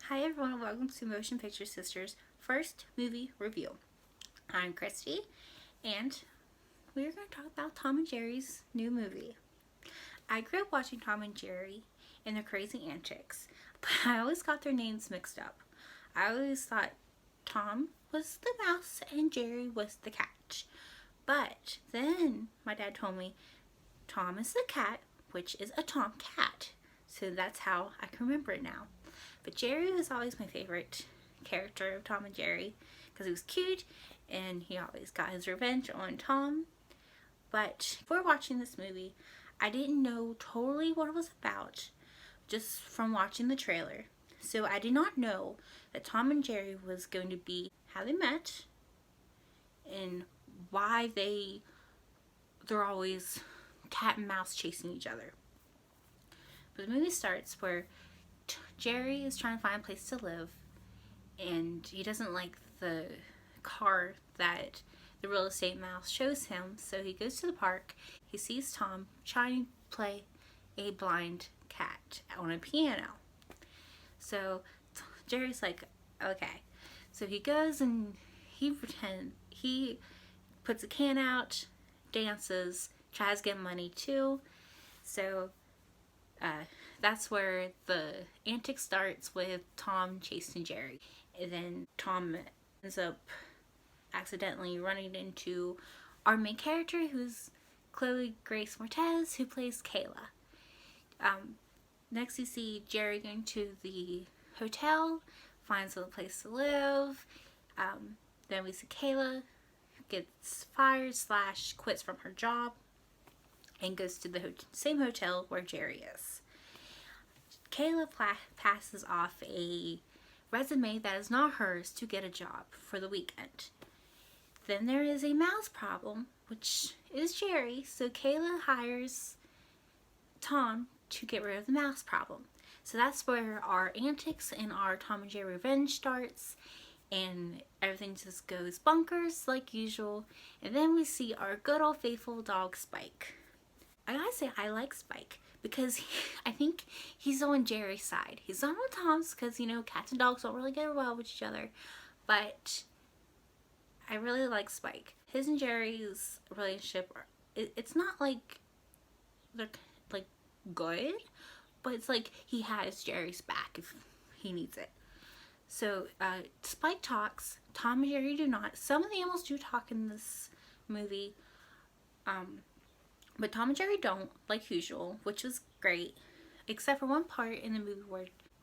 Hi everyone and welcome to Motion Picture Sisters first movie review. I'm Christy and we're going to talk about Tom and Jerry's new movie. I grew up watching Tom and Jerry and their crazy antics, but I always got their names mixed up. I always thought Tom was the mouse and Jerry was the cat. But then my dad told me Tom is the cat, which is a tomcat. So that's how I can remember it now. But Jerry was always my favorite character of Tom and Jerry because he was cute and he always got his revenge on Tom. But before watching this movie, I didn't know totally what it was about just from watching the trailer. So I did not know that Tom and Jerry was going to be how they met and why they're always cat and mouse chasing each other. But the movie starts where Jerry is trying to find a place to live and he doesn't like the car that the real estate mouse shows him, so he goes to the park. He sees Tom trying to play a blind cat on a piano. So Jerry's like, okay. So he goes and he puts a can out, dances, tries to get money too. So that's where the antic starts with Tom chasing Jerry. And then Tom ends up accidentally running into our main character, who's Chloe Grace Moretz, who plays Kayla. Next you see Jerry going to the hotel, finds a place to live. Then we see Kayla gets fired / quits from her job and goes to the same hotel where Jerry is. Kayla passes off a resume that is not hers to get a job for the weekend. Then there is a mouse problem, which is Jerry, so Kayla hires Tom to get rid of the mouse problem. So that's where our antics and our Tom and Jerry revenge starts, and everything just goes bonkers like usual. And then we see our good old faithful dog Spike. I gotta say, I like Spike because I think he's on Jerry's side. He's not on Tom's because, cats and dogs don't really get well with each other. But I really like Spike. His and Jerry's relationship, it's not like they're like good, but it's like he has Jerry's back if he needs it. So Spike talks. Tom and Jerry do not. Some of the animals do talk in this movie. But Tom and Jerry don't, like usual, which was great. Except for one part in the movie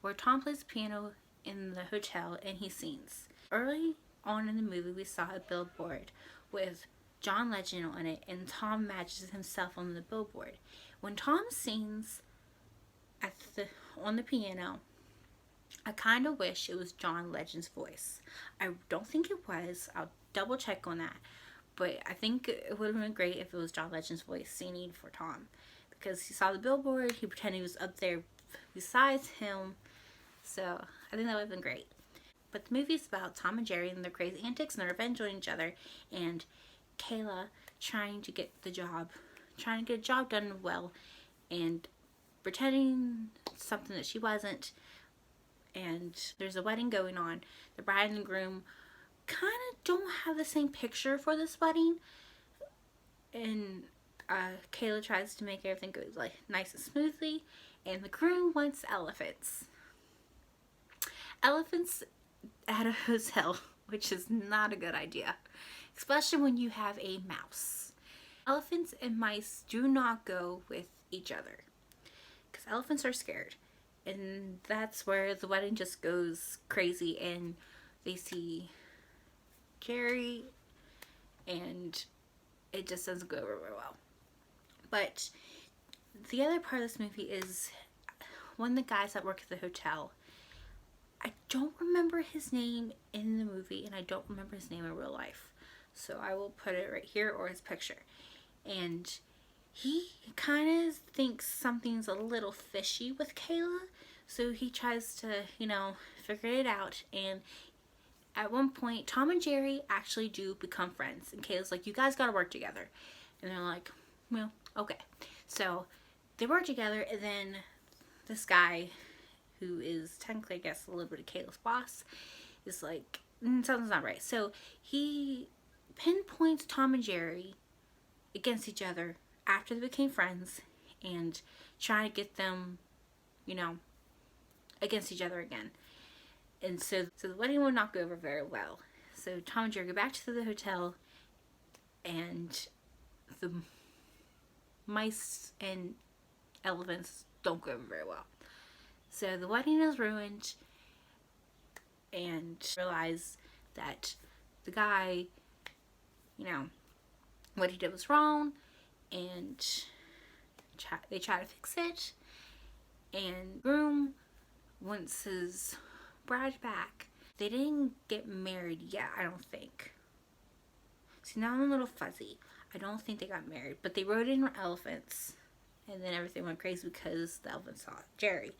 where Tom plays the piano in the hotel and he sings. Early on in the movie, we saw a billboard with John Legend on it, and Tom matches himself on the billboard. When Tom sings on the piano, I kind of wish it was John Legend's voice. I don't think it was. I'll double check on that. But I think it would have been great if it was John Legend's voice singing for Tom. Because he saw the billboard, he pretended he was up there besides him. So I think that would have been great. But the movie is about Tom and Jerry and their crazy antics and their revenge on each other. And Kayla trying to get a job done well. And pretending something that she wasn't. And there's a wedding going on. The bride and groom kind of don't have the same picture for this wedding, and Kayla tries to make everything go like nice and smoothly, and the groom wants elephants at a hotel, which is not a good idea, especially when you have a mouse. Elephants and mice do not go with each other because elephants are scared, and that's where the wedding just goes crazy, and they see Jerry, and it just doesn't go over very well. But the other part of this movie is one of the guys that work at the hotel. I don't remember his name in the movie, and I don't remember his name in real life. So I will put it right here, or his picture. And he kind of thinks something's a little fishy with Kayla. So he tries to, figure it out, and at one point, Tom and Jerry actually do become friends. And Kayla's like, you guys gotta work together. And they're like, well, okay. So they work together, and then this guy who is technically, I guess, a little bit of Kayla's boss, is like, something's not right. So he pinpoints Tom and Jerry against each other after they became friends and trying to get them, you know, against each other again. And so the wedding will not go over very well. So Tom and Jerry go back to the hotel, and the mice and elephants don't go over very well. So the wedding is ruined, and realize that the guy, you know, what he did was wrong, and they try to fix it. And groom wants his bride back. They didn't get married yet, I don't think. See, now I'm a little fuzzy. I don't think they got married, but they rode in elephants, and then everything went crazy because the elephants saw Jerry.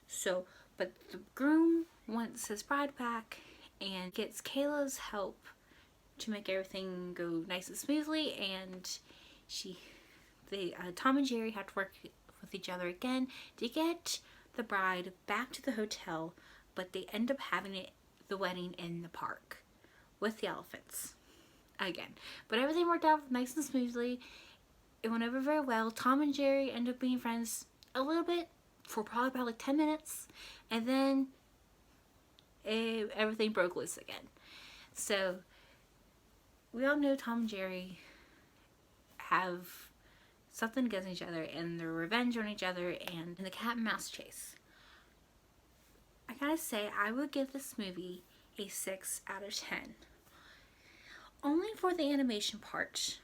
So, but the groom wants his bride back and gets Kayla's help to make everything go nice and smoothly, and Tom and Jerry have to work with each other again to get the bride back to the hotel, but they end up having the wedding in the park with the elephants again. But everything worked out nice and smoothly. It went over very well. Tom and Jerry end up being friends a little bit for probably about like 10 minutes, and then everything broke loose again. So we all know Tom and Jerry have something against each other, and their revenge on each other, and the cat and mouse chase. I gotta say, I would give this movie a 6 out of 10. Only for the animation part.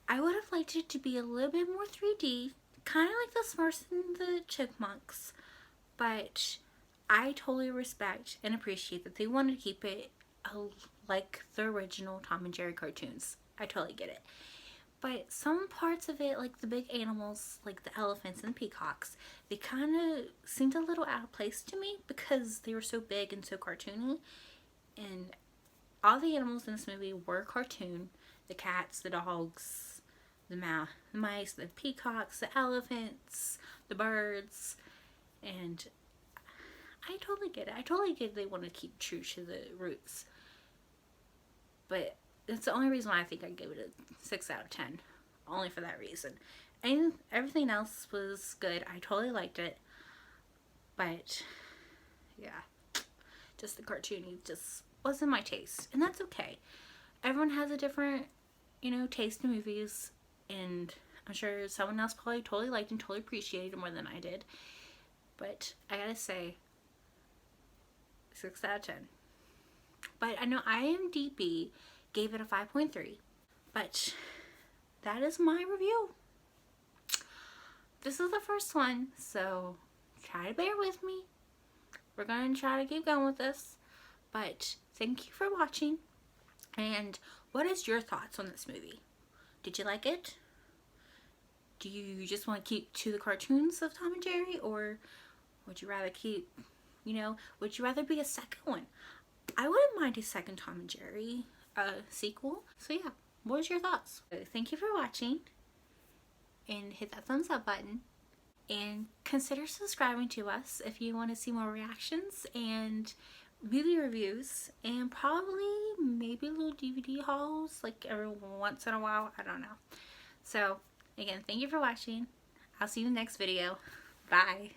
I would have liked it to be a little bit more 3D, kind of like the Smurfs and the Chipmunks, but I totally respect and appreciate that they wanted to keep it like the original Tom and Jerry cartoons. I totally get it. But some parts of it, like the big animals, like the elephants and the peacocks, they kind of seemed a little out of place to me because they were so big and so cartoony. And all the animals in this movie were cartoon. The cats, the dogs, the mice, the peacocks, the elephants, the birds. And I totally get it. I totally get they want to keep true to the roots. But it's the only reason why I think I gave it a 6 out of 10. Only for that reason. And everything else was good. I totally liked it. But, yeah. Just the cartoony just wasn't my taste. And that's okay. Everyone has a different, taste in movies. And I'm sure someone else probably totally liked and totally appreciated it more than I did. But I gotta say, 6 out of 10. But I know IMDb gave it a 5.3. But that is my review. This is the first one, so try to bear with me. We're going to try to keep going with this. But thank you for watching. And what is your thoughts on this movie? Did you like it? Do you just want to keep to the cartoons of Tom and Jerry? Or would you rather keep, would you rather be a second one? I wouldn't mind a second Tom and Jerry sequel. So yeah, what was your thoughts? Thank you for watching. And hit that thumbs up button. And consider subscribing to us if you want to see more reactions and movie reviews. And probably maybe little DVD hauls like every once in a while. I don't know. So again, thank you for watching. I'll see you in the next video. Bye.